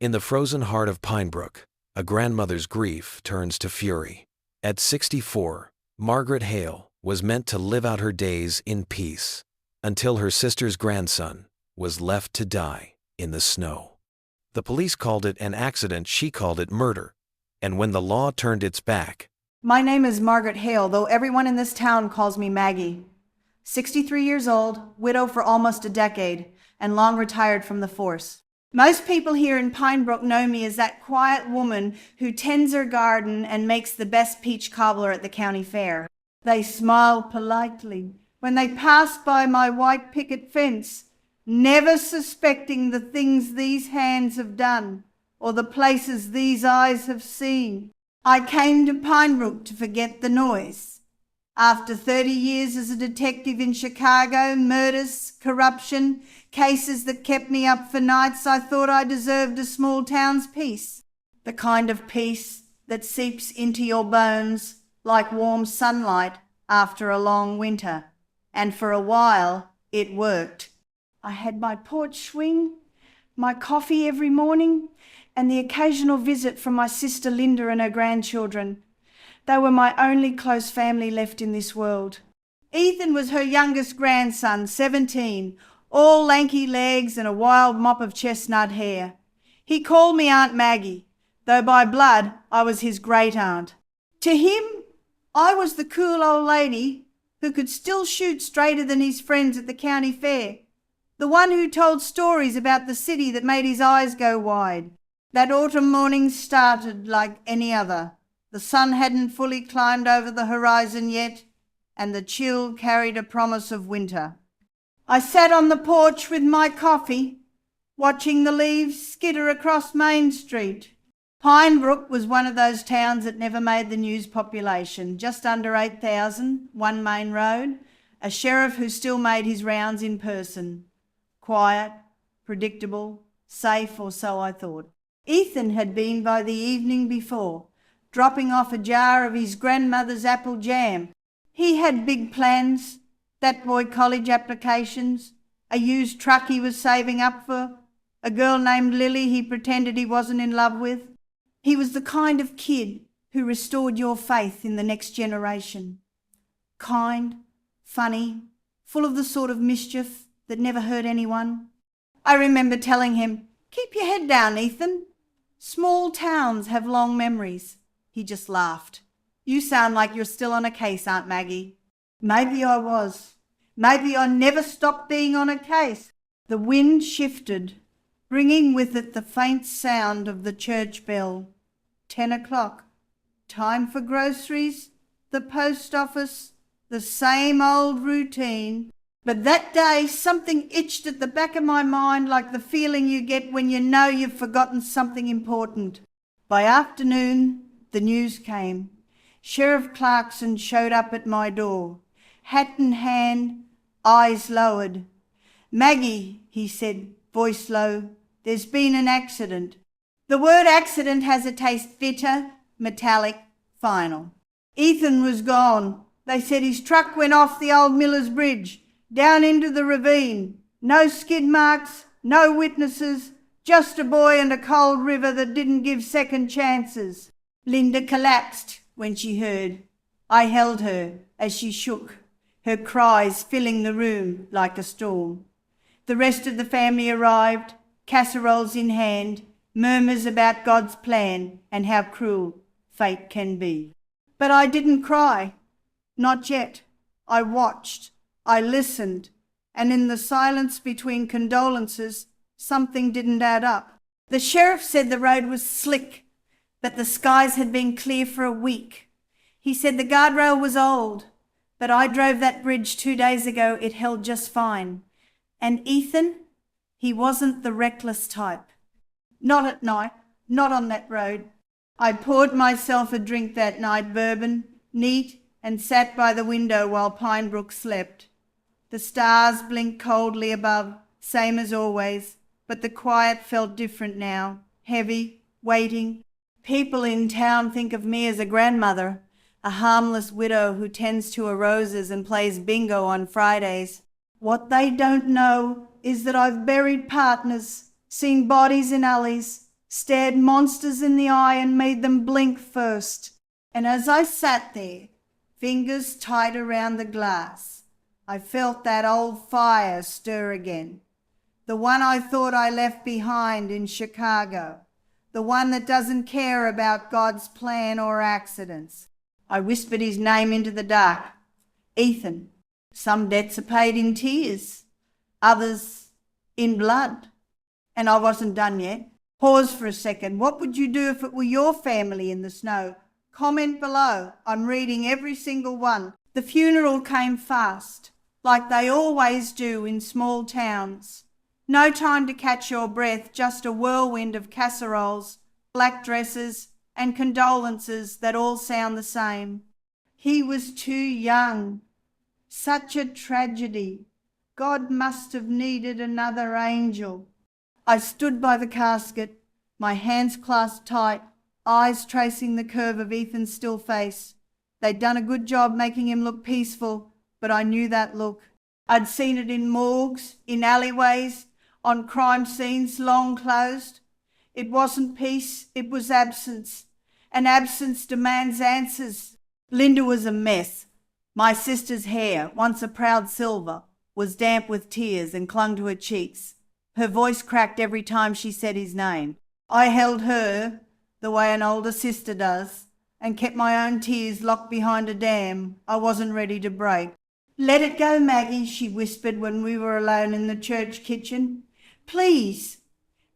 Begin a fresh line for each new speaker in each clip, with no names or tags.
In the frozen heart of Pinebrook, a grandmother's grief turns to fury. At 64, Margaret Hale was meant to live out her days in peace, until her sister's grandson was left to die in the snow. The police called it an accident, she called it murder, and when the law turned its back,
My name is Margaret Hale, though everyone in this town calls me Maggie. 63 years old, widow for almost a decade, and long retired from the force. Most people here in Pinebrook know me as that quiet woman who tends her garden and makes the best peach cobbler at the county fair. They smile politely when they pass by my white picket fence, never suspecting the things these hands have done or the places these eyes have seen. I came to Pinebrook to forget the noise. After 30 years as a detective in Chicago, murders, corruption, cases that kept me up for nights, I thought I deserved a small town's peace. The kind of peace that seeps into your bones like warm sunlight after a long winter. And for a while, it worked. I had my porch swing, my coffee every morning, and the occasional visit from my sister Linda and her grandchildren. They were my only close family left in this world. Ethan was her youngest grandson, 17, all lanky legs and a wild mop of chestnut hair. He called me Aunt Maggie, though by blood I was his great-aunt. To him, I was the cool old lady who could still shoot straighter than his friends at the county fair, the one who told stories about the city that made his eyes go wide. That autumn morning started like any other. The sun hadn't fully climbed over the horizon yet, and the chill carried a promise of winter. I sat on the porch with my coffee, watching the leaves skitter across Main Street. Pinebrook was one of those towns that never made the news population, just under 8,000, one main road, a sheriff who still made his rounds in person. Quiet, predictable, safe, or so I thought. Ethan had been by the evening before, dropping off a jar of his grandmother's apple jam. He had big plans, that boy college applications, a used truck he was saving up for, a girl named Lily he pretended he wasn't in love with. He was the kind of kid who restored your faith in the next generation. Kind, funny, full of the sort of mischief that never hurt anyone. I remember telling him, "Keep your head down, Ethan. Small towns have long memories." He just laughed. "You sound like you're still on a case, Aunt Maggie." Maybe I was. Maybe I never stopped being on a case. The wind shifted, bringing with it the faint sound of the church bell. 10 o'clock. Time for groceries, the post office, the same old routine. But that day something itched at the back of my mind like the feeling you get when you know you've forgotten something important. By afternoon, the news came. Sheriff Clarkson showed up at my door, hat in hand, eyes lowered. "Maggie," he said, voice low, "there's been an accident." The word accident has a taste bitter, metallic, final. Ethan was gone. They said his truck went off the old Miller's Bridge, down into the ravine. No skid marks, no witnesses, just a boy and a cold river that didn't give second chances. Linda collapsed when she heard. I held her as she shook, her cries filling the room like a storm. The rest of the family arrived, casseroles in hand, murmurs about God's plan and how cruel fate can be. But I didn't cry. Not yet. I watched. I listened. And in the silence between condolences, something didn't add up. The sheriff said the road was slick, but the skies had been clear for a week. He said the guardrail was old, but I drove that bridge 2 days ago. It held just fine. And Ethan, he wasn't the reckless type. Not at night, not on that road. I poured myself a drink that night, bourbon, neat, and sat by the window while Pinebrook slept. The stars blinked coldly above, same as always, but the quiet felt different now, heavy, waiting. People in town think of me as a grandmother, a harmless widow who tends to her roses and plays bingo on Fridays. What they don't know is that I've buried partners, seen bodies in alleys, stared monsters in the eye and made them blink first. And as I sat there, fingers tight around the glass, I felt that old fire stir again. The one I thought I left behind in Chicago. The one that doesn't care about God's plan or accidents. I whispered his name into the dark. Ethan. Some debts are paid in tears, others in blood. And I wasn't done yet. Pause for a second. What would you do if it were your family in the snow? Comment below. I'm reading every single one. The funeral came fast, like they always do in small towns. No time to catch your breath, just a whirlwind of casseroles, black dresses, and condolences that all sound the same. He was too young. Such a tragedy. God must have needed another angel. I stood by the casket, my hands clasped tight, eyes tracing the curve of Ethan's still face. They'd done a good job making him look peaceful, but I knew that look. I'd seen it in morgues, in alleyways, on crime scenes long closed. It wasn't peace, it was absence, and absence demands answers. Linda was a mess. My sister's hair, once a proud silver, was damp with tears and clung to her cheeks. Her voice cracked every time she said his name. I held her, the way an older sister does, and kept my own tears locked behind a dam I wasn't ready to break. "Let it go, Maggie," she whispered when we were alone in the church kitchen. "Please,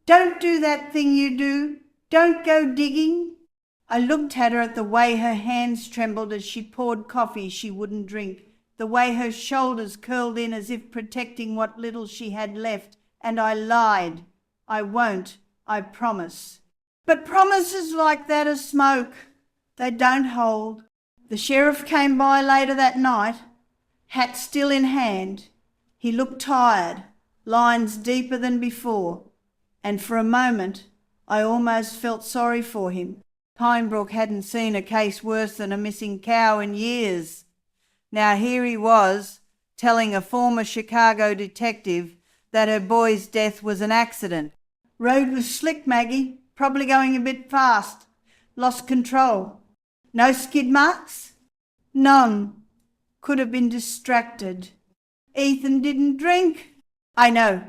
don't do that thing you do. Don't go digging." I looked at her at the way her hands trembled as she poured coffee she wouldn't drink, the way her shoulders curled in as if protecting what little she had left, and I lied. "I won't, I promise." But promises like that are smoke. They don't hold. The sheriff came by later that night, hat still in hand. He looked tired, lines deeper than before, and for a moment I almost felt sorry for him. Pinebrook hadn't seen a case worse than a missing cow in years. Now here he was, telling a former Chicago detective that her boy's death was an accident. "Road was slick, Maggie, probably going a bit fast. Lost control." "No skid marks?" "None. Could have been distracted." "Ethan didn't drink?" "I know."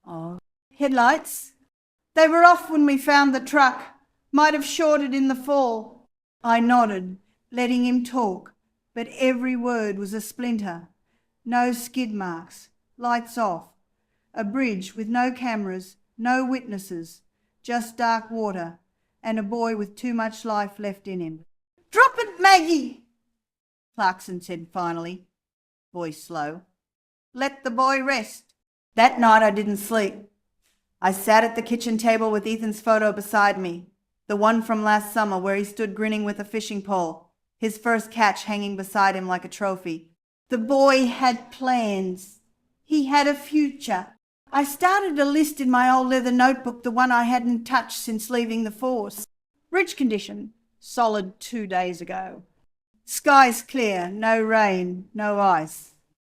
"Oh, headlights?" "They were off when we found the truck. Might have shorted in the fall." I nodded, letting him talk, but every word was a splinter. No skid marks, lights off, a bridge with no cameras, no witnesses, just dark water, and a boy with too much life left in him. "Drop it, Maggie," Clarkson said finally, voice slow. "Let the boy rest." That night I didn't sleep. I sat at the kitchen table with Ethan's photo beside me, the one from last summer where he stood grinning with a fishing pole, his first catch hanging beside him like a trophy. The boy had plans. He had a future. I started a list in my old leather notebook, the one I hadn't touched since leaving the force. Bridge condition, solid 2 days ago. Skies clear, no rain, no ice.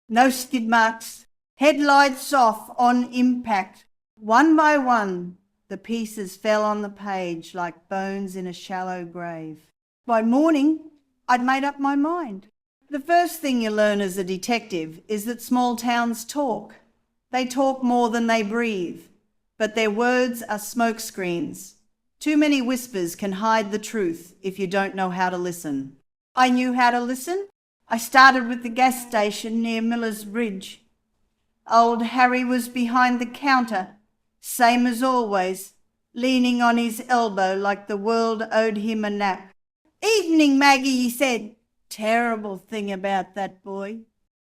No skid marks. Headlights off on impact. One by one, the pieces fell on the page like bones in a shallow grave. By morning, I'd made up my mind. The first thing you learn as a detective is that small towns talk. They talk more than they breathe, but their words are smoke screens. Too many whispers can hide the truth if you don't know how to listen. I knew how to listen. I started with the gas station near Miller's Bridge. Old Harry was behind the counter, same as always, leaning on his elbow like the world owed him a nap. "Evening, Maggie," he said. Terrible thing about that boy.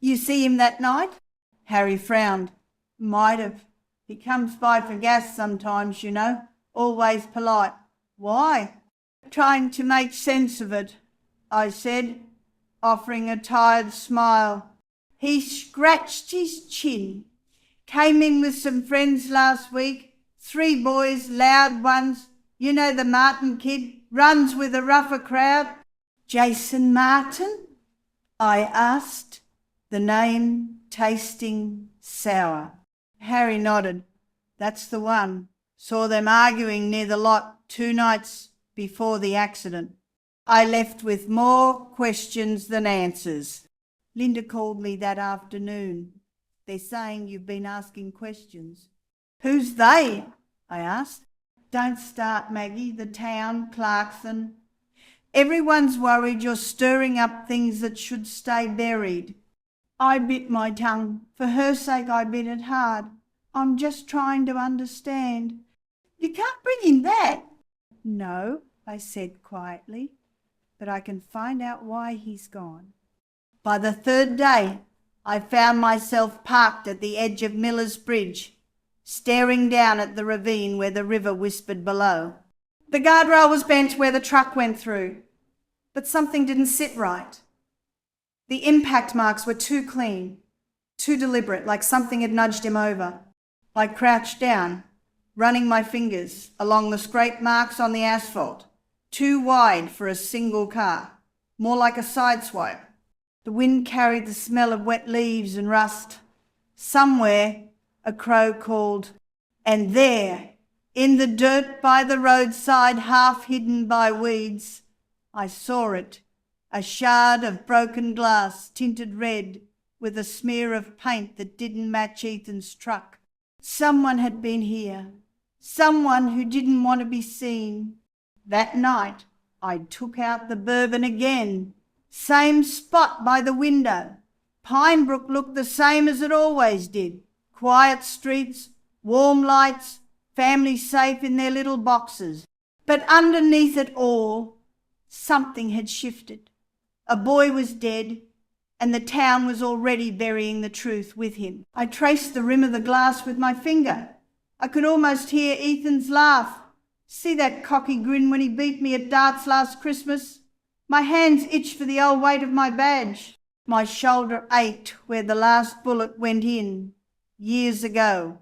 "You see him that night?" Harry frowned. "Might have. He comes by for gas sometimes, you know, always polite." "Why?" "Trying to make sense of it," I said, offering a tired smile. He scratched his chin. "Came in with some friends last week. 3 boys, loud ones. You know the Martin kid, runs with a rougher crowd." "Jason Martin?" I asked, the name tasting sour. Harry nodded. "That's the one. Saw them arguing near the lot 2 nights before the accident. I left with more questions than answers. Linda called me that afternoon. They're saying you've been asking questions. Who's they? I asked. Don't start, Maggie. The town, Clarkson. Everyone's worried you're stirring up things that should stay buried. I bit my tongue. For her sake, I bit it hard. I'm just trying to understand. You can't bring in that. No, I said quietly, but I can find out why he's gone. By the 3rd day, I found myself parked at the edge of Miller's Bridge, staring down at the ravine where the river whispered below. The guardrail was bent where the truck went through, but something didn't sit right. The impact marks were too clean, too deliberate, like something had nudged him over. I crouched down, running my fingers along the scrape marks on the asphalt, too wide for a single car, more like a sideswipe. The wind carried the smell of wet leaves and rust. Somewhere, a crow called, and there, in the dirt by the roadside, half hidden by weeds, I saw it, a shard of broken glass tinted red with a smear of paint that didn't match Ethan's truck. Someone had been here, someone who didn't want to be seen. That night, I took out the bourbon again. Same spot by the window. Pinebrook looked the same as it always did. Quiet streets, warm lights, families safe in their little boxes. But underneath it all, something had shifted. A boy was dead, and the town was already burying the truth with him. I traced the rim of the glass with my finger. I could almost hear Ethan's laugh. See that cocky grin when he beat me at darts last Christmas? My hands itched for the old weight of my badge. My shoulder ached where the last bullet went in. Years ago,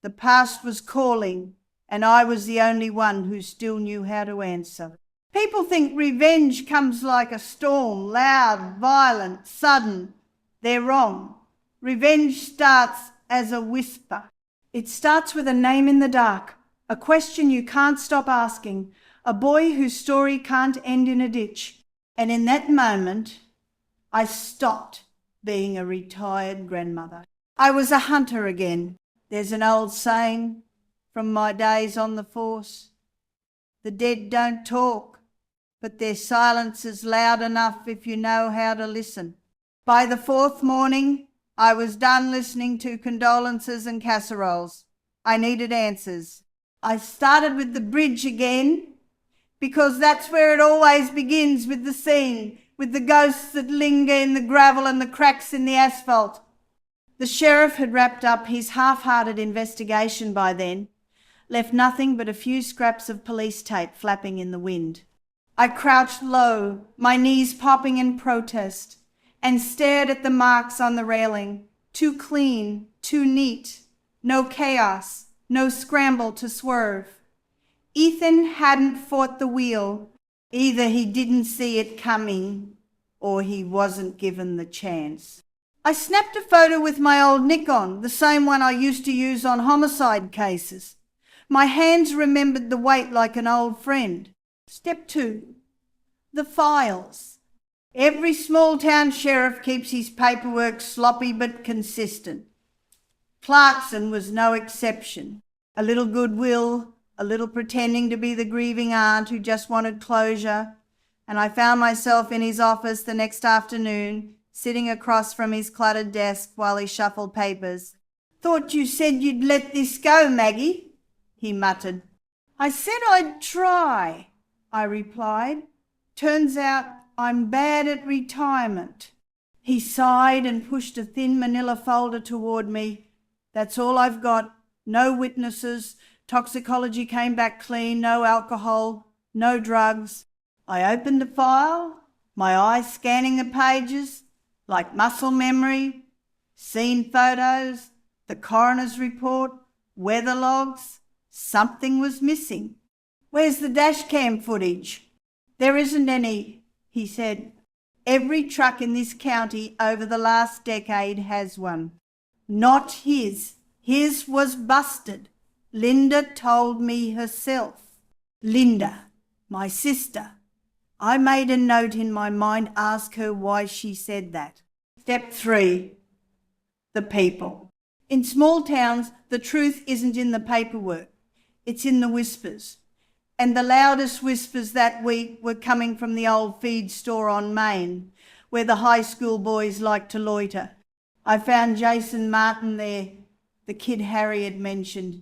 the past was calling, and I was the only one who still knew how to answer. People think revenge comes like a storm, loud, violent, sudden. They're wrong. Revenge starts as a whisper. It starts with a name in the dark, a question you can't stop asking, a boy whose story can't end in a ditch. And in that moment, I stopped being a retired grandmother. I was a hunter again. There's an old saying from my days on the force. The dead don't talk, but their silence is loud enough if you know how to listen. By the 4th morning, I was done listening to condolences and casseroles. I needed answers. I started with the bridge again, because that's where it always begins, with the scene, with the ghosts that linger in the gravel and the cracks in the asphalt. The sheriff had wrapped up his half-hearted investigation by then, left nothing but a few scraps of police tape flapping in the wind. I crouched low, my knees popping in protest, and stared at the marks on the railing. Too clean, too neat, no chaos, no scramble to swerve. Ethan hadn't fought the wheel. Either he didn't see it coming, or he wasn't given the chance. I snapped a photo with my old Nikon, the same one I used to use on homicide cases. My hands remembered the weight like an old friend. Step 2. The files. Every small-town sheriff keeps his paperwork sloppy but consistent. Clarkson was no exception. A little goodwill, a little pretending to be the grieving aunt who just wanted closure, and I found myself in his office the next afternoon, sitting across from his cluttered desk while he shuffled papers. "Thought you said you'd let this go, Maggie," he muttered. "I said I'd try," I replied. "Turns out I'm bad at retirement." He sighed and pushed a thin manila folder toward me. "That's all I've got. No witnesses. Toxicology came back clean. No alcohol. No drugs." I opened the file, my eyes scanning the pages like muscle memory, scene photos, the coroner's report, weather logs. Something was missing. "Where's the dash cam footage?" "There isn't any," he said. "Every truck in this county over the last decade has one. Not his. His was busted. Linda told me herself. Linda, my sister. I made a note in my mind, ask her why she said that. Step 3, the people. In small towns, the truth isn't in the paperwork. It's in the whispers. And the loudest whispers that week were coming from the old feed store on Main, where the high school boys like to loiter. I found Jason Martin there, the kid Harry had mentioned.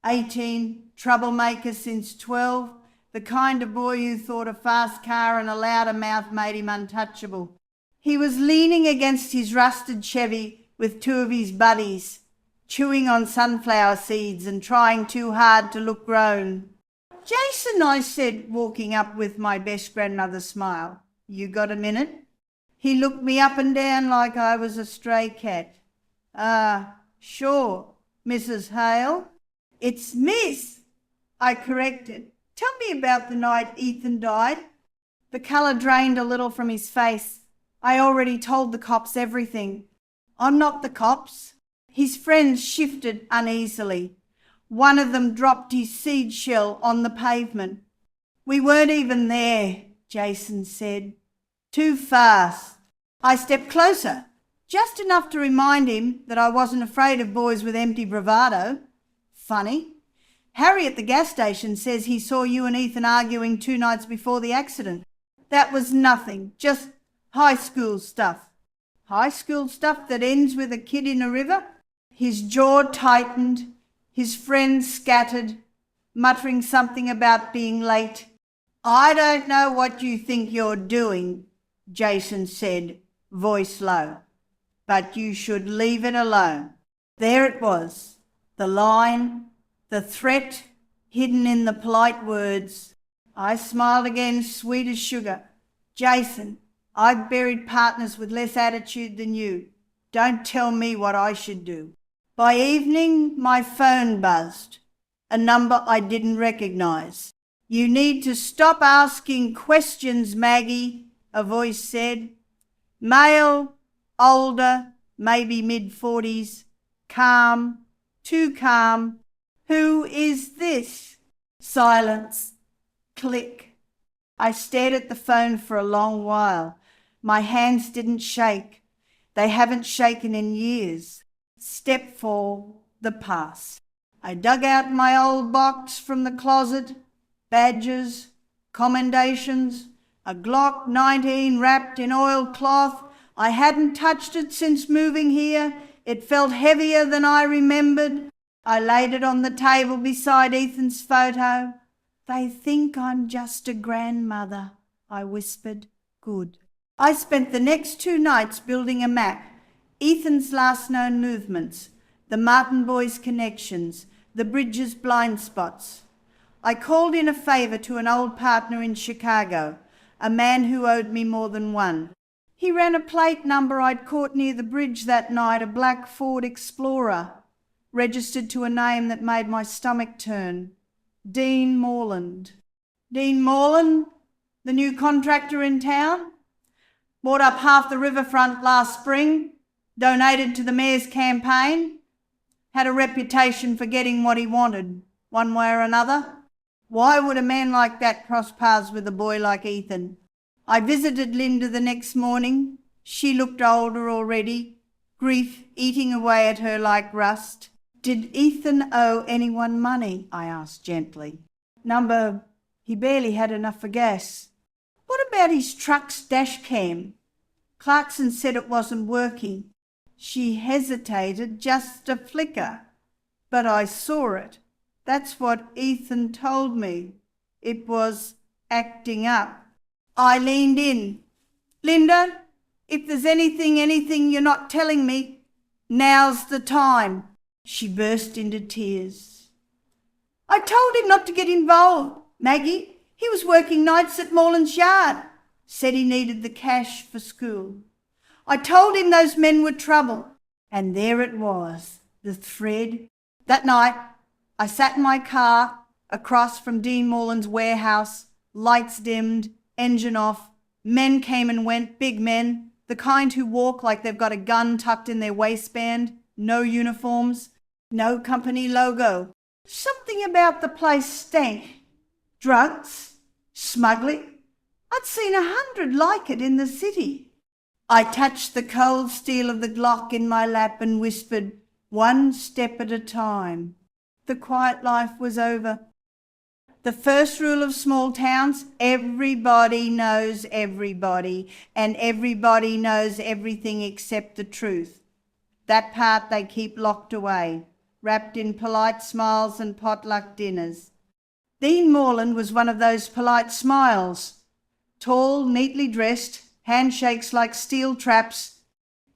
18, troublemaker since 12, the kind of boy who thought a fast car and a louder mouth made him untouchable. He was leaning against his rusted Chevy with 2 of his buddies, chewing on sunflower seeds and trying too hard to look grown. Jason, I said, walking up with my best grandmother's smile. You got a minute? He looked me up and down like I was a stray cat. Sure, Mrs. Hale. It's Miss, I corrected. Tell me about the night Ethan died. The colour drained a little from his face. I already told the cops everything. I'm not the cops. His friends shifted uneasily. One of them dropped his seed shell on the pavement. We weren't even there, Jason said. Too fast. I stepped closer, just enough to remind him that I wasn't afraid of boys with empty bravado. Funny. Harry at the gas station says he saw you and Ethan arguing 2 nights before the accident. That was nothing, just high school stuff. High school stuff that ends with a kid in a river? His jaw tightened, his friends scattered, muttering something about being late. I don't know what you think you're doing, Jason said, voice low, but you should leave it alone. There it was, the line, the threat hidden in the polite words. I smiled again, sweet as sugar. Jason, I've buried partners with less attitude than you. Don't tell me what I should do. By evening, my phone buzzed, a number I didn't recognize. You need to stop asking questions, Maggie, a voice said. Male, older, maybe mid-40s, calm, too calm. Who is this? Silence. Click. I stared at the phone for a long while. My hands didn't shake. They haven't shaken in years. Step 4, the past. I dug out my old box from the closet, badges, commendations, a Glock 19 wrapped in oilcloth. I hadn't touched it since moving here. It felt heavier than I remembered. I laid it on the table beside Ethan's photo. They think I'm just a grandmother, I whispered. Good. I spent the next 2 nights building a map. Ethan's last known movements, the Martin boys' connections, the bridge's blind spots. I called in a favour to an old partner in Chicago, a man who owed me more than one. He ran a plate number I'd caught near the bridge that night, a black Ford Explorer, registered to a name that made my stomach turn. Dean Morland. Dean Morland, the new contractor in town? Bought up half the riverfront last spring, donated to the mayor's campaign, had a reputation for getting what he wanted, one way or another. Why would a man like that cross paths with a boy like Ethan? I visited Linda the next morning. She looked older already, grief eating away at her like rust. Did Ethan owe anyone money? I asked gently. He barely had enough for gas. What about his truck's dash cam? Clarkson said it wasn't working. She hesitated, just a flicker. But I saw it. That's what Ethan told me. It was acting up. I leaned in. Linda, if there's anything you're not telling me, now's the time. She burst into tears. I told him not to get involved, Maggie. He was working nights at Morland's yard. Said he needed the cash for school. I told him those men were trouble. And there it was, the thread. That night, I sat in my car across from Dean Morland's warehouse, lights dimmed, engine off. Men came and went, big men, the kind who walk like they've got a gun tucked in their waistband, no uniforms, no company logo. Something about the place stank. Drugs, smuggling. I'd seen 100 like it in the city. I touched the cold steel of the Glock in my lap and whispered, "One step at a time." The quiet life was over. The first rule of small towns, everybody knows everybody, and everybody knows everything except the truth. That part they keep locked away, wrapped in polite smiles and potluck dinners. Dean Morland was one of those polite smiles. Tall, neatly dressed, handshakes like steel traps.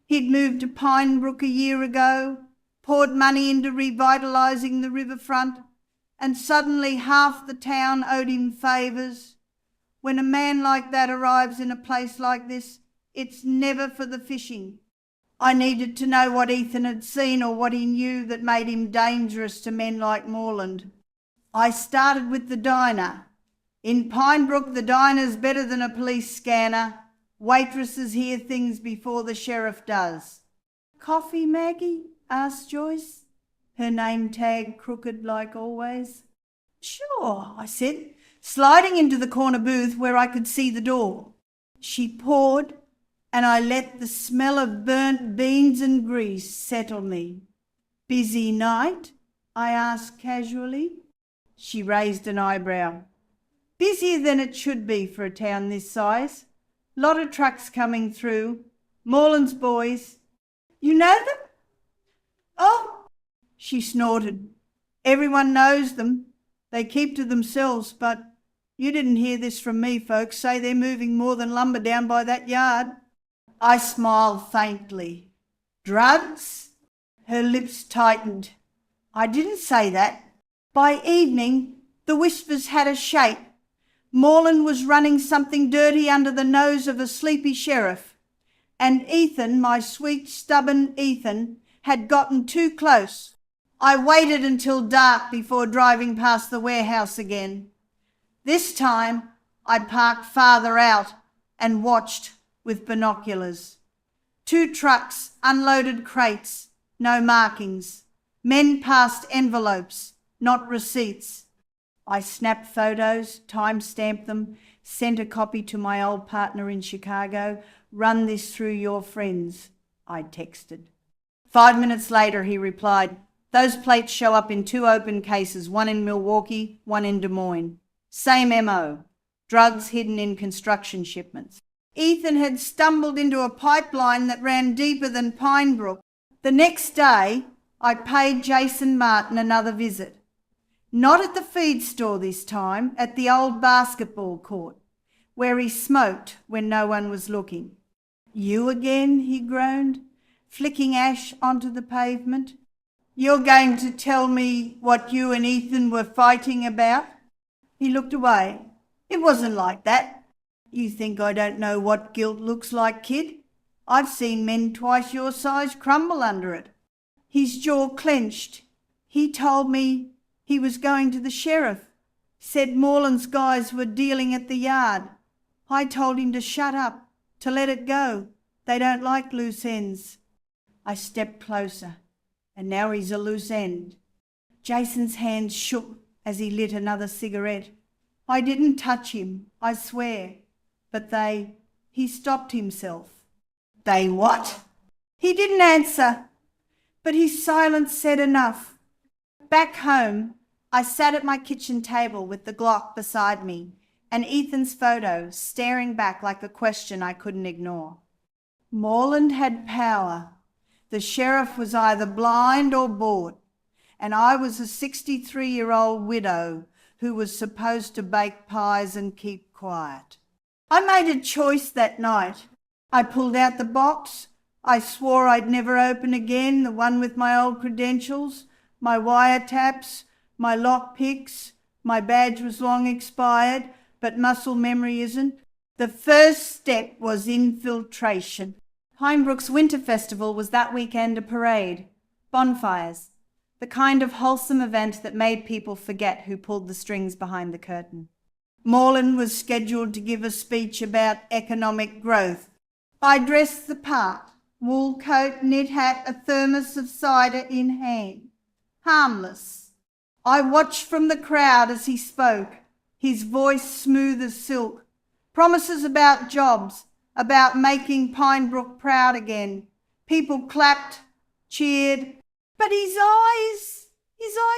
He'd moved to Pinebrook a year ago, poured money into revitalising the riverfront, and suddenly half the town owed him favours. When a man like that arrives in a place like this, it's never for the fishing. I needed to know what Ethan had seen or what he knew that made him dangerous to men like Morland. I started with the diner. In Pinebrook, the diner's better than a police scanner. Waitresses hear things before the sheriff does. "Coffee, Maggie?" asked Joyce, her name tag crooked like always. "Sure," I said, sliding into the corner booth where I could see the door. She poured, and I let the smell of burnt beans and grease settle me. "Busy night?" I asked casually. She raised an eyebrow. "Busier than it should be for a town this size. Lot of trucks coming through. Morland's boys. You know them?" "Oh," she snorted. "Everyone knows them. They keep to themselves, but you didn't hear this from me, folks. Say they're moving more than lumber down by that yard." I smiled faintly. "Drugs?" Her lips tightened. "I didn't say that." By evening, the whispers had a shape. Morland was running something dirty under the nose of a sleepy sheriff, and Ethan, my sweet, stubborn Ethan, had gotten too close. I waited until dark before driving past the warehouse again. This time, I parked farther out and watched with binoculars. 2 trucks, unloaded crates, no markings. Men passed envelopes, not receipts. I snapped photos, time-stamped them, sent a copy to my old partner in Chicago. "Run this through your friends," I texted. 5 minutes later, he replied, "Those plates show up in 2 open cases, one in Milwaukee, one in Des Moines. Same MO, drugs hidden in construction shipments." Ethan had stumbled into a pipeline that ran deeper than Pinebrook. The next day, I paid Jason Martin another visit. Not at the feed store this time, at the old basketball court, where he smoked when no one was looking. "You again?" he groaned, flicking ash onto the pavement. "You're going to tell me what you and Ethan were fighting about?" He looked away. "It wasn't like that. You think I don't know what guilt looks like, kid? I've seen men twice your size crumble under it." His jaw clenched. "He told me he was going to the sheriff. Said Morland's guys were dealing at the yard. I told him to shut up, to let it go. They don't like loose ends." I stepped closer, and now he's a loose end. Jason's hands shook as he lit another cigarette. "I didn't touch him, I swear. But he stopped himself." "They what?" He didn't answer, but his silence said enough. Back home, I sat at my kitchen table with the Glock beside me and Ethan's photo staring back like a question I couldn't ignore. Morland had power. The sheriff was either blind or bought, and I was a 63-year-old widow who was supposed to bake pies and keep quiet. I made a choice that night. I pulled out the box. I swore I'd never open again, the one with my old credentials, my wiretaps, my lockpicks. My badge was long expired, but muscle memory isn't. The first step was infiltration. Pinebrook's Winter Festival was that weekend a parade, bonfires, the kind of wholesome event that made people forget who pulled the strings behind the curtain. Morland was scheduled to give a speech about economic growth. I dressed the part, wool coat, knit hat, a thermos of cider in hand. Harmless. I watched from the crowd as he spoke, his voice smooth as silk. Promises about jobs, about making Pinebrook proud again. People clapped, cheered, but his eyes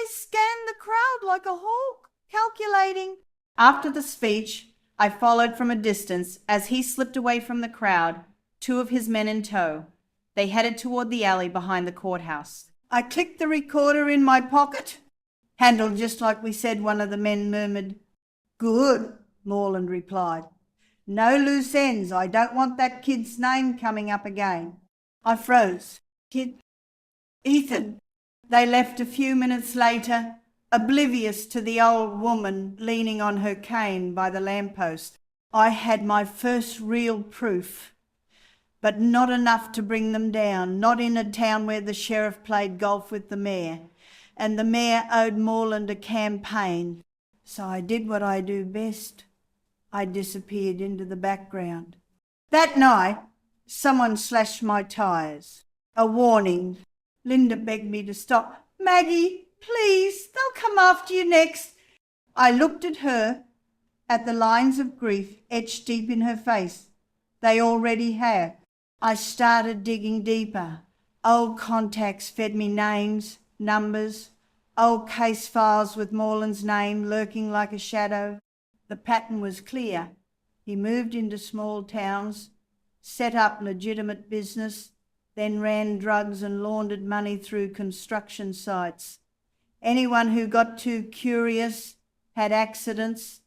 scanned the crowd like a hawk, calculating. After the speech, I followed from a distance as he slipped away from the crowd, two of his men in tow. They headed toward the alley behind the courthouse. I clicked the recorder in my pocket. Handled just like we said, one of the men murmured. Good, Morland replied. No loose ends. I don't want that kid's name coming up again. I froze. Kid? Ethan. They left a few minutes later, oblivious to the old woman leaning on her cane by the lamppost. I had my first real proof, but not enough to bring them down, not in a town where the sheriff played golf with the mayor, and the mayor owed Morland a campaign. So I did what I do best. I disappeared into the background. That night, someone slashed my tyres. A warning. Linda begged me to stop. Maggie, please, they'll come after you next. I looked at her, at the lines of grief etched deep in her face. They already had. I started digging deeper. Old contacts fed me names, numbers, old case files with Morland's name lurking like a shadow. The pattern was clear. He moved into small towns, set up legitimate business, then ran drugs and laundered money through construction sites. Anyone who got too curious had accidents.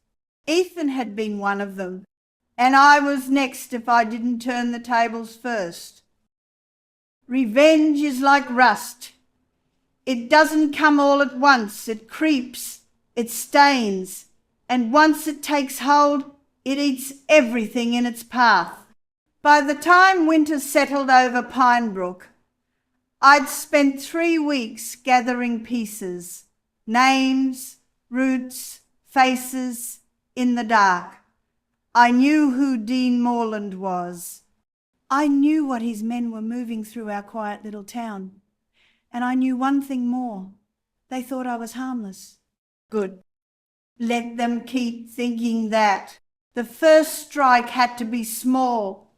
Ethan had been one of them, and I was next if I didn't turn the tables first. Revenge is like rust. It doesn't come all at once. It creeps, it stains, and once it takes hold, it eats everything in its path. By the time winter settled over Pinebrook, I'd spent 3 weeks gathering pieces, names, routes, faces, in the dark. I knew who Dean Morland was. I knew what his men were moving through our quiet little town. And I knew one thing more. They thought I was harmless. Good. Let them keep thinking that. The first strike had to be small.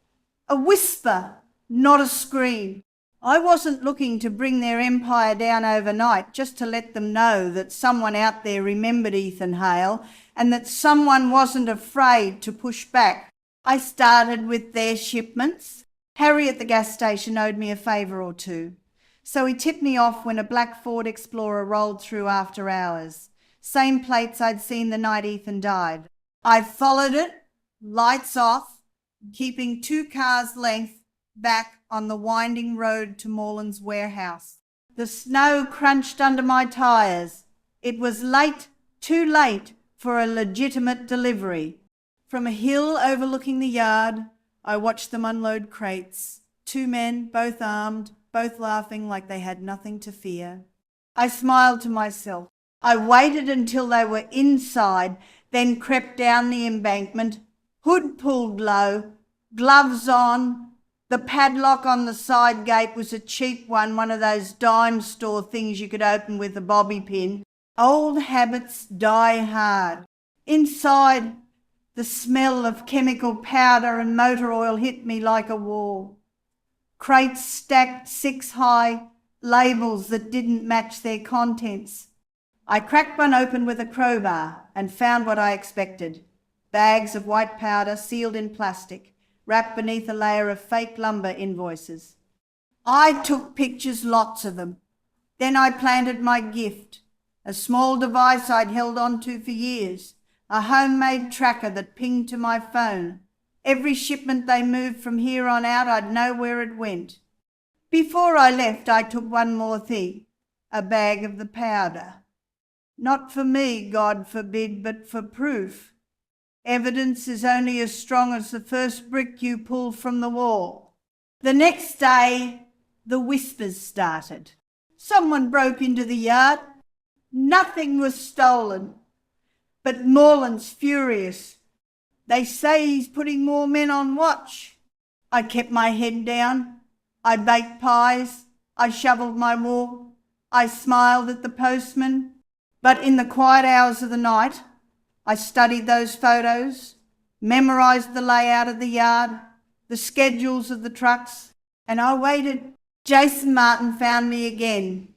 A whisper, not a scream. I wasn't looking to bring their empire down overnight, just to let them know that someone out there remembered Ethan Hale and that someone wasn't afraid to push back. I started with their shipments. Harry at the gas station owed me a favour or two, so he tipped me off when a black Ford Explorer rolled through after hours. Same plates I'd seen the night Ethan died. I followed it, lights off, keeping 2 cars' length back on the winding road to Morland's warehouse. The snow crunched under my tyres. It was late, too late for a legitimate delivery. From a hill overlooking the yard, I watched them unload crates. 2 men, both armed, both laughing like they had nothing to fear. I smiled to myself. I waited until they were inside, then crept down the embankment, hood pulled low, gloves on. The padlock on the side gate was a cheap one of those dime store things you could open with a bobby pin. Old habits die hard. Inside, the smell of chemical powder and motor oil hit me like a wall. Crates stacked 6 high, labels that didn't match their contents. I cracked one open with a crowbar and found what I expected. Bags of white powder sealed in plastic, wrapped beneath a layer of fake lumber invoices. I took pictures, lots of them. Then I planted my gift, a small device I'd held on to for years, a homemade tracker that pinged to my phone. Every shipment they moved from here on out, I'd know where it went. Before I left, I took one more thing, a bag of the powder. Not for me, God forbid, but for proof. Evidence is only as strong as the first brick you pull from the wall. The next day, the whispers started. Someone broke into the yard. Nothing was stolen. But Morland's furious. They say he's putting more men on watch. I kept my head down. I baked pies. I shovelled my wool. I smiled at the postman. But in the quiet hours of the night, I studied those photos, memorized the layout of the yard, the schedules of the trucks, and I waited. Jason Martin found me again,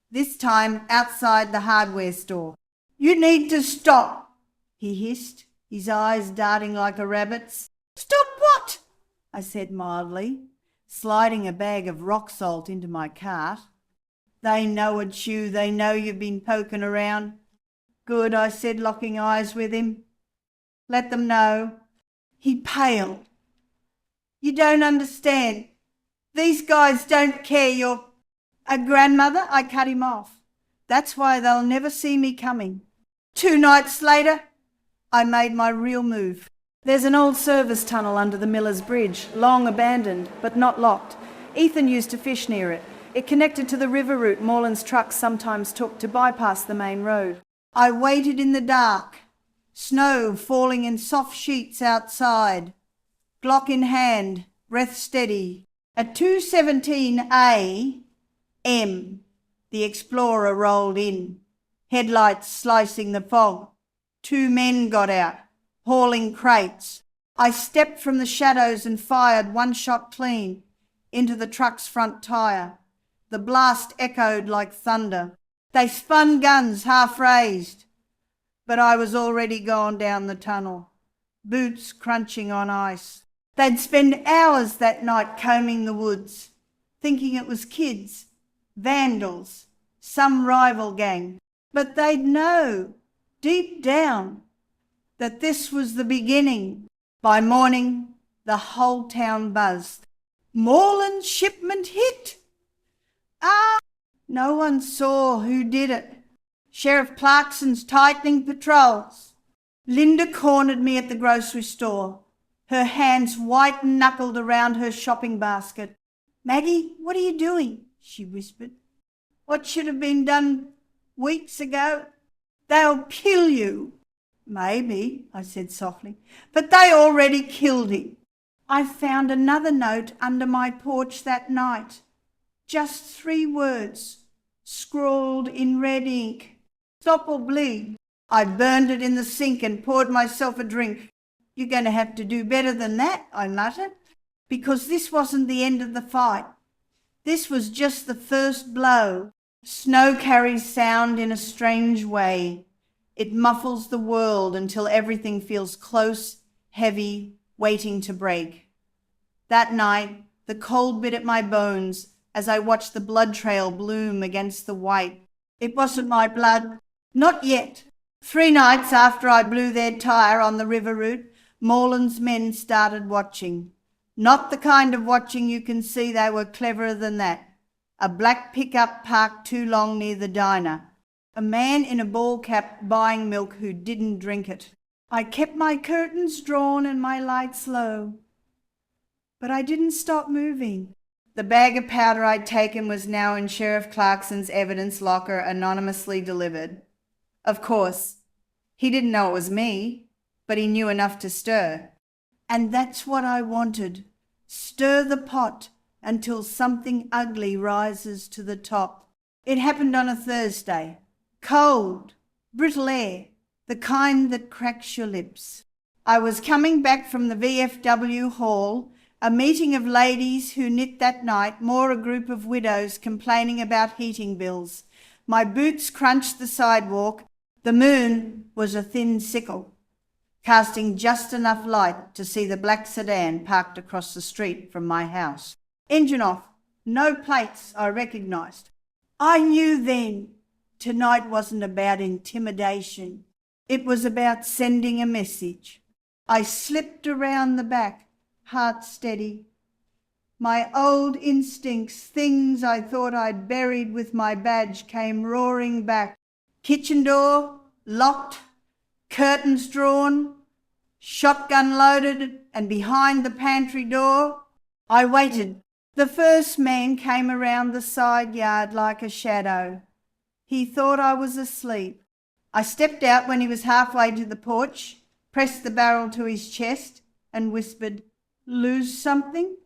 this time outside the hardware store. "You need to stop," he hissed, his eyes darting like a rabbit's. "Stop what?" I said mildly, sliding a bag of rock salt into my cart. "They know it's you. They know you've been poking around." "Good," I said, locking eyes with him. "Let them know." He paled. "You don't understand. These guys don't care you're a grandmother." I cut him off. "That's why they'll never see me coming." 2 nights later, I made my real move. There's an old service tunnel under the Miller's Bridge, long abandoned, but not locked. Ethan used to fish near it. It connected to the river route Morland's trucks sometimes took to bypass the main road. I waited in the dark, snow falling in soft sheets outside, Glock in hand, breath steady. At 2:17 a.m., the Explorer rolled in, headlights slicing the fog. 2 men got out, hauling crates. I stepped from the shadows and fired one shot clean into the truck's front tire. The blast echoed like thunder. They spun guns half raised, but I was already gone down the tunnel, boots crunching on ice. They'd spend hours that night combing the woods, thinking it was kids, vandals, some rival gang. But they'd know, deep down, that this was the beginning. By morning, the whole town buzzed. "Morland's shipment hit!" No one saw who did it. Sheriff Clarkson's tightening patrols. Linda cornered me at the grocery store, her hands white-knuckled around her shopping basket. "Maggie, what are you doing?" she whispered. "What should have been done weeks ago. They'll kill you." "Maybe," I said softly, "but they already killed him." I found another note under my porch that night. Just 3 words, scrawled in red ink. "Stop or bleed." I burned it in the sink and poured myself a drink. "You're going to have to do better than that," I muttered, because this wasn't the end of the fight. This was just the first blow. Snow carries sound in a strange way. It muffles the world until everything feels close, heavy, waiting to break. That night, the cold bit at my bones as I watched the blood trail bloom against the white. It wasn't my blood. Not yet. 3 nights after I blew their tire on the river route, Morland's men started watching. Not the kind of watching you can see. They were cleverer than that. A black pickup parked too long near the diner. A man in a ball cap buying milk who didn't drink it. I kept my curtains drawn and my lights low. But I didn't stop moving. The bag of powder I'd taken was now in Sheriff Clarkson's evidence locker, anonymously delivered. Of course, he didn't know it was me, but he knew enough to stir. And that's what I wanted. Stir the pot until something ugly rises to the top. It happened on a Thursday. Cold, brittle air, the kind that cracks your lips. I was coming back from the VFW hall, a meeting of ladies who knit that night, more a group of widows complaining about heating bills. My boots crunched the sidewalk. The moon was a thin sickle, casting just enough light to see the black sedan parked across the street from my house. Engine off, no plates, I recognised. I knew then tonight wasn't about intimidation. It was about sending a message. I slipped around the back, heart steady. My old instincts, things I thought I'd buried with my badge, came roaring back. Kitchen door locked, curtains drawn, shotgun loaded, and behind the pantry door, I waited. The first man came around the side yard like a shadow. He thought I was asleep. I stepped out when he was halfway to the porch, pressed the barrel to his chest, and whispered, "Lose something?"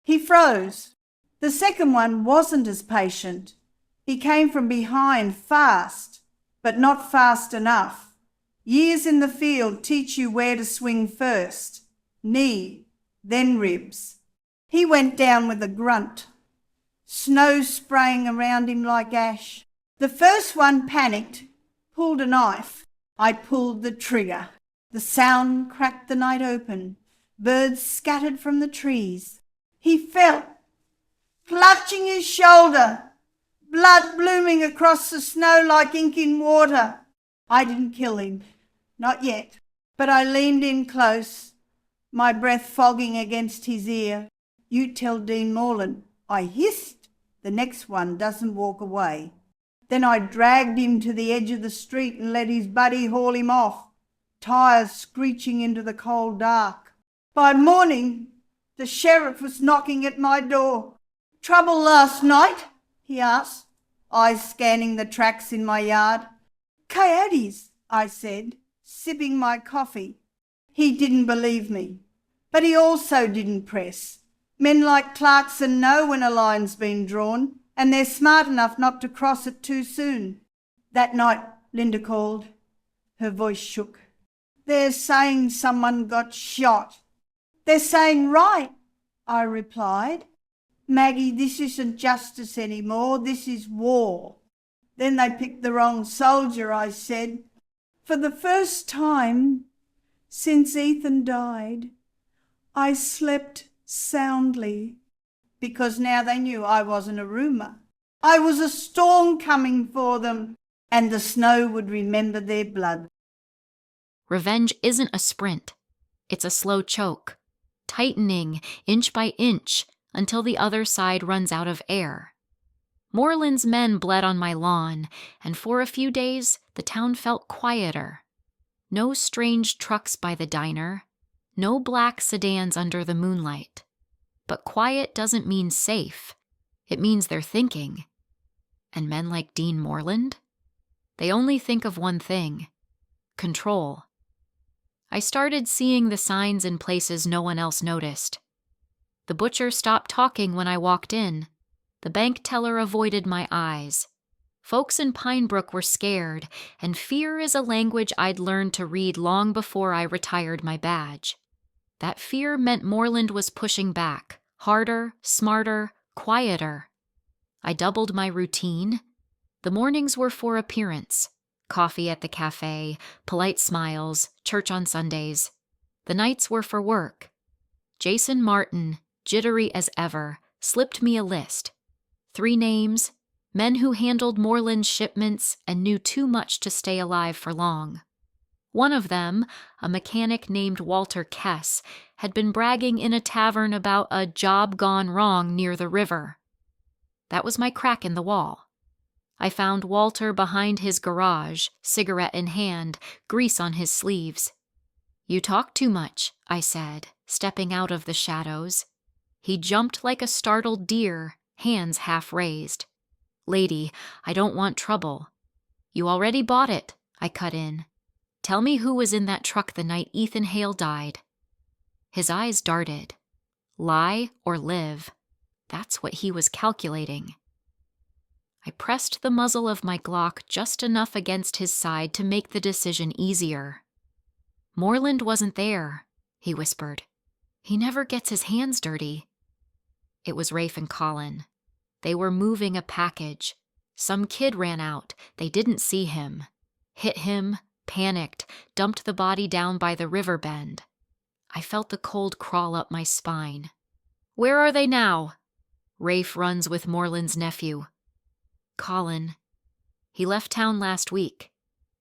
He froze. The second one wasn't as patient. He came from behind fast, but not fast enough. Years in the field teach you where to swing first. Knee, then ribs. He went down with a grunt, snow spraying around him like ash. The first one panicked, pulled a knife. I pulled the trigger. The sound cracked the night open. Birds scattered from the trees. He fell, clutching his shoulder, blood blooming across the snow like ink in water. I didn't kill him, not yet, but I leaned in close, my breath fogging against his ear. You tell Dean Morland, I hissed. The next one doesn't walk away. Then I dragged him to the edge of the street and let his buddy haul him off, tires screeching into the cold dark. By morning, the sheriff was knocking at my door. Trouble last night? He asked, eyes scanning the tracks in my yard. Coyotes, I said, sipping my coffee. He didn't believe me, but he also didn't press. Men like Clarkson know when a line's been drawn, and they're smart enough not to cross it too soon. That night, Linda called. Her voice shook. They're saying someone got shot. They're saying right, I replied. Maggie, this isn't justice anymore, this is war. Then they picked the wrong soldier, I said. For the first time since Ethan died, I slept soundly, because now they knew I wasn't a rumour. I was a storm coming for them, and the snow would remember their blood.
Revenge isn't a sprint. It's a slow choke, tightening inch by inch until the other side runs out of air. Moreland's men bled on my lawn, and for a few days the town felt quieter. No strange trucks by the diner, no black sedans under the moonlight. But quiet doesn't mean safe. It means they're thinking. And men like Dean Morland? They only think of one thing: control. I started seeing the signs in places no one else noticed. The butcher stopped talking when I walked in. The bank teller avoided my eyes. Folks in Pinebrook were scared, and fear is a language I'd learned to read long before I retired my badge. That fear meant Morland was pushing back, harder, smarter, quieter. I doubled my routine. The mornings were for appearance. Coffee at the cafe, polite smiles, church on Sundays. The nights were for work. Jason Martin, jittery as ever, slipped me a list. 3 names, men who handled Moreland's shipments and knew too much to stay alive for long. One of them, a mechanic named Walter Kess, had been bragging in a tavern about a job gone wrong near the river. That was my crack in the wall. I found Walter behind his garage, cigarette in hand, grease on his sleeves. You talk too much, I said, stepping out of the shadows. He jumped like a startled deer, hands half raised. Lady, I don't want trouble. You already bought it, I cut in. Tell me who was in that truck the night Ethan Hale died. His eyes darted. Lie or live. That's what he was calculating. I pressed the muzzle of my Glock just enough against his side to make the decision easier. Moreland wasn't there, he whispered. He never gets his hands dirty. It was Rafe and Colin. They were moving a package. Some kid ran out. They didn't see him. Hit him, panicked, dumped the body down by the river bend. I felt the cold crawl up my spine. Where are they now? Rafe runs with Moreland's nephew. Colin. He left town last week.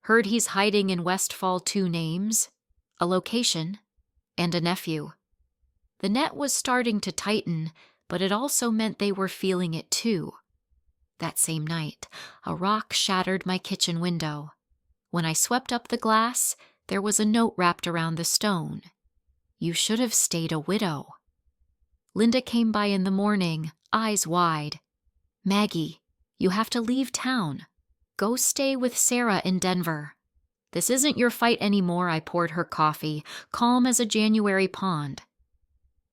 Heard he's hiding in Westfall. 2 names, a location, and a nephew. The net was starting to tighten, but it also meant they were feeling it too. That same night, a rock shattered my kitchen window. When I swept up the glass, there was a note wrapped around the stone. You should have stayed a widow. Linda came by in the morning, eyes wide. Maggie, you have to leave town. Go stay with Sarah in Denver. This isn't your fight anymore, I poured her coffee, calm as a January pond.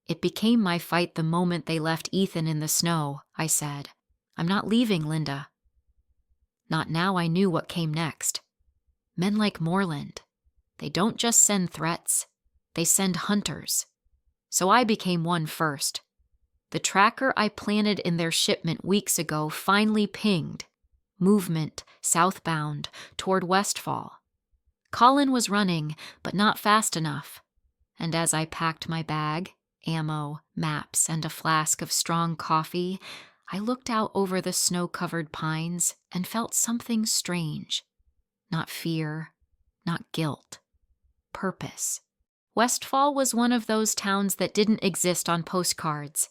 It became my fight the moment they left Ethan in the snow, I said. I'm not leaving, Linda. Not now I knew what came next. Men like Moreland. They don't just send threats, they send hunters. So I became one first. The tracker I planted in their shipment weeks ago finally pinged. Movement, southbound, toward Westfall. Colin was running, but not fast enough. And as I packed my bag, ammo, maps, and a flask of strong coffee, I looked out over the snow-covered pines and felt something strange. Not fear, not guilt. Purpose. Westfall was one of those towns that didn't exist on postcards.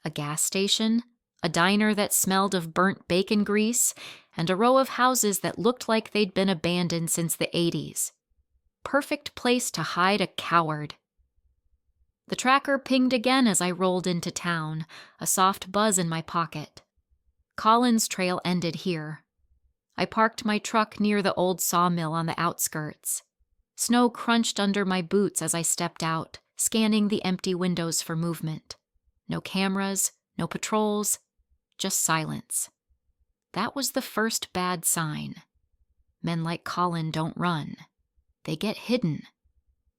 A gas station, a diner that smelled of burnt bacon grease, and a row of houses that looked like they'd been abandoned since the 80s. Perfect place to hide a coward. The tracker pinged again as I rolled into town, a soft buzz in my pocket. Colin's trail ended here. I parked my truck near the old sawmill on the outskirts. Snow crunched under my boots as I stepped out, scanning the empty windows for movement. No cameras, no patrols, just silence. That was the first bad sign. Men like Colin don't run. They get hidden.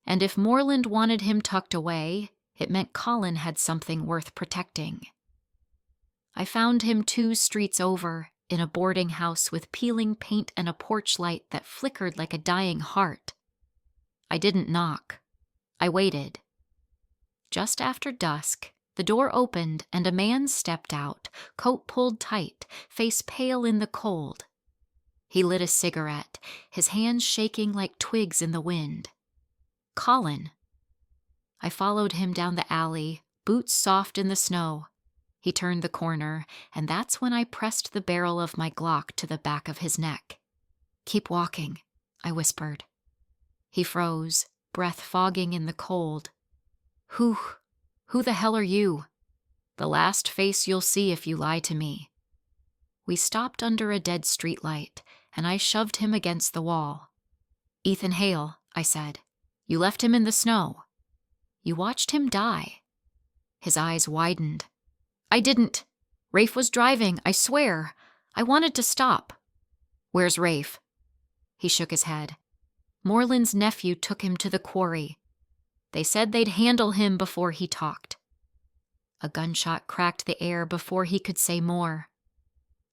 And if Moreland wanted him tucked away, it meant Colin had something worth protecting. I found him 2 streets over, in a boarding house with peeling paint and a porch light that flickered like a dying heart. I didn't knock. I waited. Just after dusk, the door opened and a man stepped out, coat pulled tight, face pale in the cold. He lit a cigarette, his hands shaking like twigs in the wind. Colin. I followed him down the alley, boots soft in the snow. He turned the corner, and that's when I pressed the barrel of my Glock to the back of his neck. "Keep walking," I whispered. He froze, breath fogging in the cold. Who the hell are you? The last face you'll see if you lie to me." We stopped under a dead streetlight, and I shoved him against the wall. "Ethan Hale," I said. "You left him in the snow. You watched him die." His eyes widened. "I didn't. Rafe was driving, I swear. I wanted to stop." "Where's Rafe?" He shook his head. "Moreland's nephew took him to the quarry. They said they'd handle him before he talked." A gunshot cracked the air before he could say more.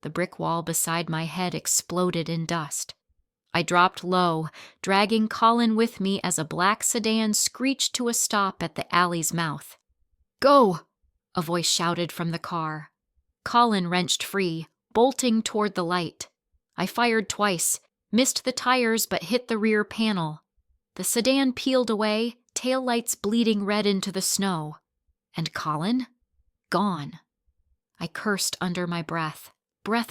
The brick wall beside my head exploded in dust. I dropped low, dragging Colin with me as a black sedan screeched to a stop at the alley's mouth. "Go!" a voice shouted from the car. Colin wrenched free, bolting toward the light. I fired twice, missed the tires but hit the rear panel. The sedan peeled away, taillights bleeding red into the snow. And Colin? Gone. I cursed under my breath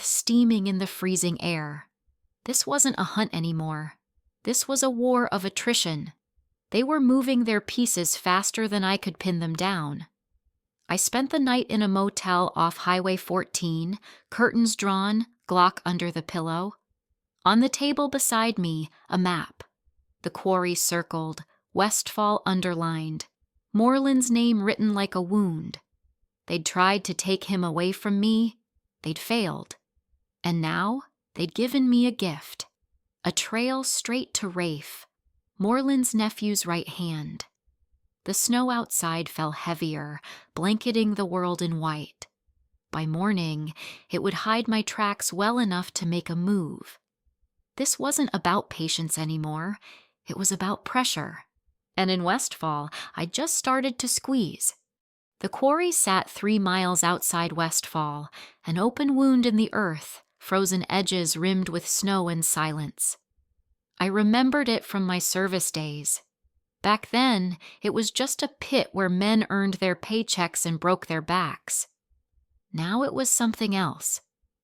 steaming in the freezing air. This wasn't a hunt anymore. This was a war of attrition. They were moving their pieces faster than I could pin them down. I spent the night in a motel off Highway 14, curtains drawn, Glock under the pillow. On the table beside me, a map. The quarry circled, Westfall underlined, Moreland's name written like a wound. They'd tried to take him away from me. They'd failed. And now they'd given me a gift. A trail straight to Rafe, Moreland's nephew's right hand. The snow outside fell heavier, blanketing the world in white. By morning, it would hide my tracks well enough to make a move. This wasn't about patience anymore. It was about pressure. And in Westfall, I just started to squeeze. The quarry sat 3 miles outside Westfall, an open wound in the earth, frozen edges rimmed with snow and silence. I remembered it from my service days. Back then, it was just a pit where men earned their paychecks and broke their backs. Now it was something else,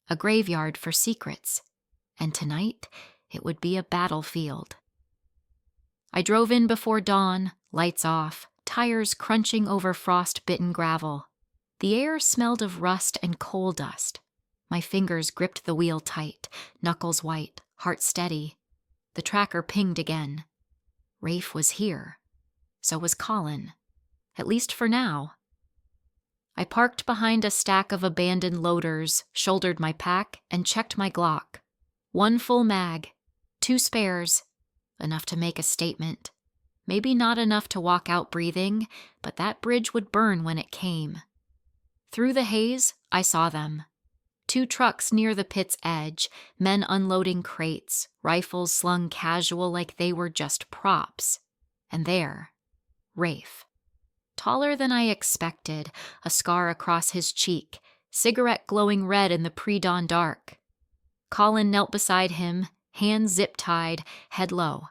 a graveyard for secrets. And tonight, it would be a battlefield. I drove in before dawn, lights off, tires crunching over frost-bitten gravel. The air smelled of rust and coal dust. My fingers gripped the wheel tight, knuckles white, heart steady. The tracker pinged again. Rafe was here. So was Colin. At least for now. I parked behind a stack of abandoned loaders, shouldered my pack, and checked my Glock. 1 full mag, 2 spares, enough to make a statement. Maybe not enough to walk out breathing, but that bridge would burn when it came. Through the haze, I saw them. 2 trucks near the pit's edge, men unloading crates, rifles slung casual like they were just props. And there, Rafe. Taller than I expected, a scar across his cheek, cigarette glowing red in the pre-dawn dark. Colin knelt beside him, hands zip-tied, head low.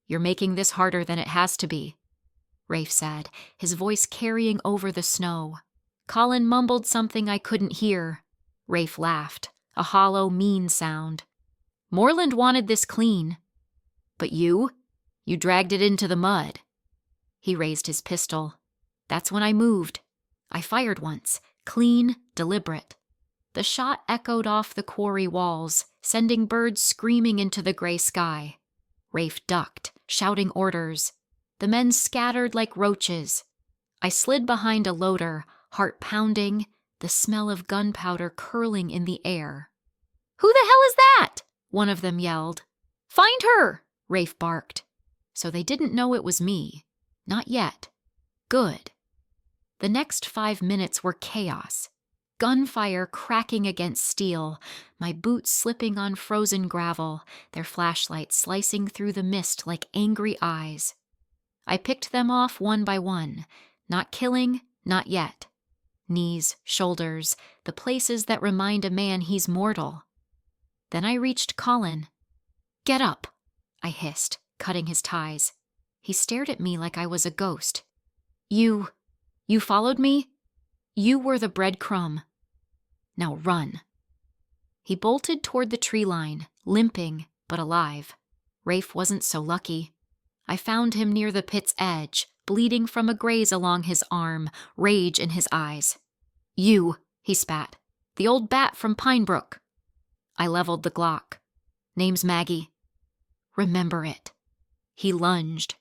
"You're making this harder than it has to be," Rafe said, his voice carrying over the snow. Colin mumbled something I couldn't hear. Rafe laughed, a hollow, mean sound. "Moreland wanted this clean. But you dragged it into the mud." He raised his pistol. "That's when I moved. I fired once, clean, deliberate. The shot echoed off the quarry walls, sending birds screaming into the gray sky. Rafe ducked, shouting orders. The men scattered like roaches. I slid behind a loader, heart pounding, the smell of gunpowder curling in the air. "Who the hell is that?" one of them yelled. "Find her!" Rafe barked. So they didn't know it was me. Not yet. Good. The next 5 minutes were chaos. Gunfire cracking against steel, my boots slipping on frozen gravel, their flashlights slicing through the mist like angry eyes. I picked them off one by one, not killing, not yet. Knees, shoulders, the places that remind a man he's mortal. Then I reached Colin. "Get up," I hissed, cutting his ties. He stared at me like I was a ghost. You followed me? You were the breadcrumb. Now run." He bolted toward the tree line, limping but alive. Rafe wasn't so lucky. I found him near the pit's edge, bleeding from a graze along his arm, rage in his eyes. "You," he spat. "The old bat from Pinebrook." I leveled the Glock. "Name's Maggie." "Remember it." He lunged.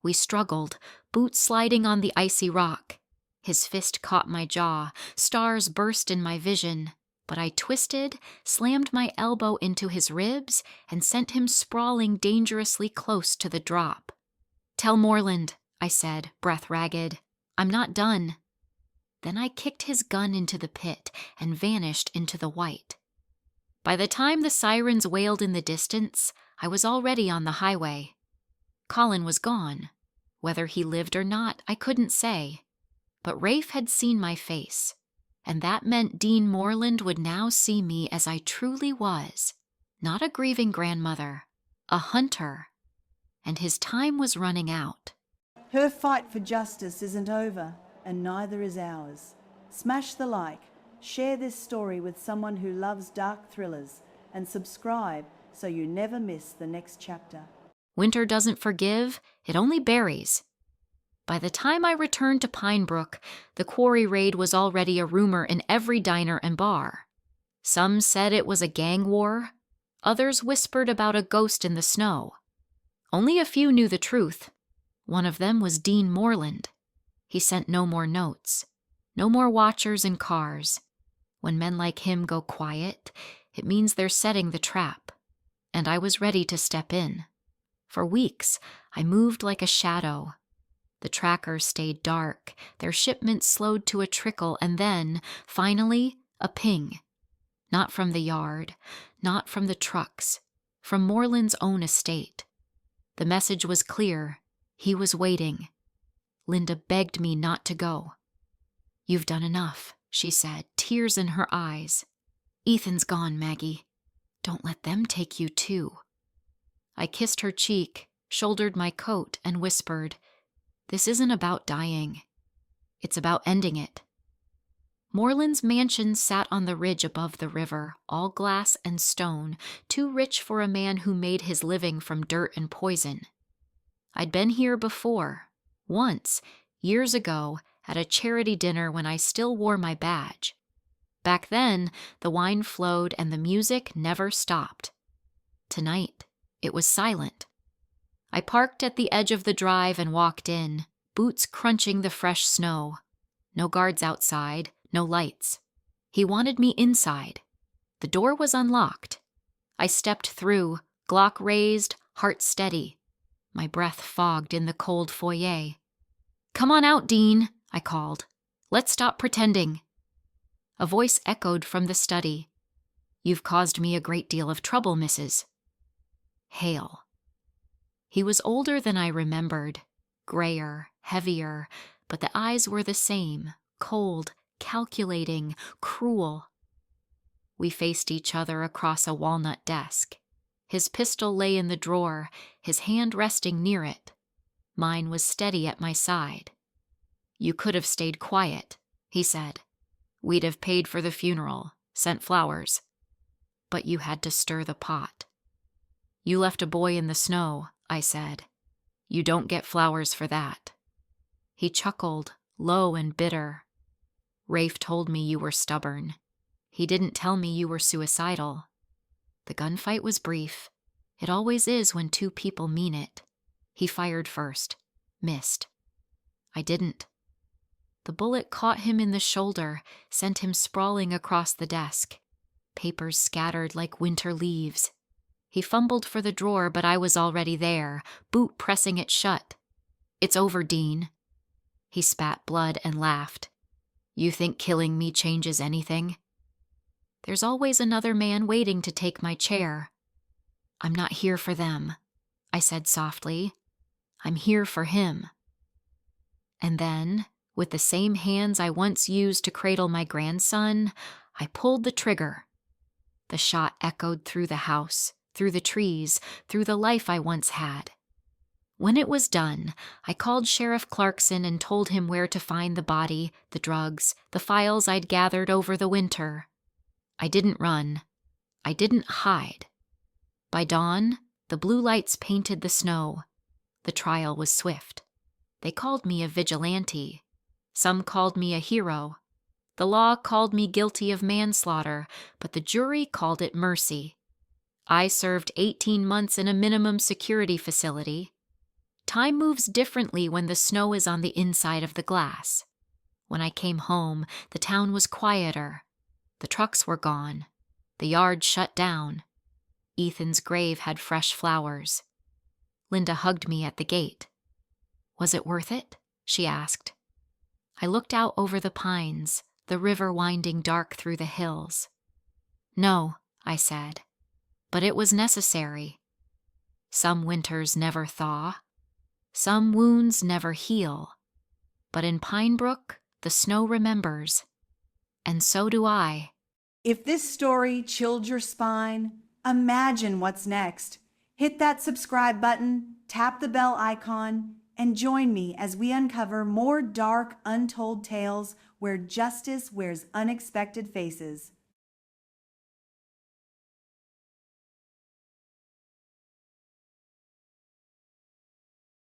We struggled, boots sliding on the icy rock. His fist caught my jaw, stars burst in my vision, but I twisted, slammed my elbow into his ribs, and sent him sprawling dangerously close to the drop. "Tell Moreland," I said, breath ragged. "I'm not done." Then I kicked his gun into the pit and vanished into the white. By the time the sirens wailed in the distance, I was already on the highway. Colin was gone. Whether he lived or not, I couldn't say. But Rafe had seen my face, and that meant Dean Moreland would now see me as I truly was, not a grieving grandmother, a hunter. And his time was running out.
Her fight for justice isn't over, and neither is ours. Smash the like, share this story with someone who loves dark thrillers, and subscribe so you never miss the next chapter.
Winter doesn't forgive, it only buries. By the time I returned to Pinebrook, the quarry raid was already a rumor in every diner and bar. Some said it was a gang war. Others whispered about a ghost in the snow. Only a few knew the truth. One of them was Dean Moreland. He sent no more notes. No more watchers in cars. When men like him go quiet, it means they're setting the trap. And I was ready to step in. For weeks, I moved like a shadow. The trackers stayed dark, their shipments slowed to a trickle, and then, finally, a ping. Not from the yard, not from the trucks, from Moreland's own estate. The message was clear. He was waiting. Linda begged me not to go. "You've done enough," she said, tears in her eyes. "Ethan's gone, Maggie. Don't let them take you too." I kissed her cheek, shouldered my coat, and whispered, "This isn't about dying. It's about ending it." Moreland's mansion sat on the ridge above the river, all glass and stone, too rich for a man who made his living from dirt and poison. I'd been here before, once, years ago, at a charity dinner when I still wore my badge. Back then, the wine flowed and the music never stopped. Tonight, it was silent. I parked at the edge of the drive and walked in, boots crunching the fresh snow. No guards outside, no lights. He wanted me inside. The door was unlocked. I stepped through, Glock raised, heart steady, my breath fogged in the cold foyer. "Come on out, Dean," I called. "Let's stop pretending." A voice echoed from the study. "You've caused me a great deal of trouble, Mrs. Hale." He was older than I remembered, grayer, heavier, but the eyes were the same, cold, calculating, cruel. We faced each other across a walnut desk. His pistol lay in the drawer, his hand resting near it. Mine was steady at my side. "You could have stayed quiet," he said. "We'd have paid for the funeral, sent flowers. But you had to stir the pot." "You left a boy in the snow," I said. "You don't get flowers for that." He chuckled, low and bitter. "Rafe told me you were stubborn. He didn't tell me you were suicidal." The gunfight was brief. It always is when two people mean it. He fired first. Missed. I didn't. The bullet caught him in the shoulder, sent him sprawling across the desk. Papers scattered like winter leaves. He fumbled for the drawer, but I was already there, boot pressing it shut. "It's over, Dean." He spat blood and laughed. "You think killing me changes anything?" "There's always another man waiting to take my chair." "I'm not here for them," I said softly. "I'm here for him." And then, with the same hands I once used to cradle my grandson, I pulled the trigger. The shot echoed through the house, through the trees, through the life I once had. When it was done, I called Sheriff Clarkson and told him where to find the body, the drugs, the files I'd gathered over the winter. I didn't run. I didn't hide. By dawn, the blue lights painted the snow. The trial was swift. They called me a vigilante. Some called me a hero. The law called me guilty of manslaughter, but the jury called it mercy. I served 18 months in a minimum security facility. Time moves differently when the snow is on the inside of the glass. When I came home, the town was quieter. The trucks were gone. The yard shut down. Ethan's grave had fresh flowers. Linda hugged me at the gate. "Was it worth it?" she asked. I looked out over the pines, the river winding dark through the hills. "No," I said, "but it was necessary. Some winters never thaw. Some wounds never heal. But in Pinebrook, the snow remembers. And so do I."
If this story chilled your spine, imagine what's next. Hit that subscribe button, tap the bell icon, and join me as we uncover more dark, untold tales where justice wears unexpected faces.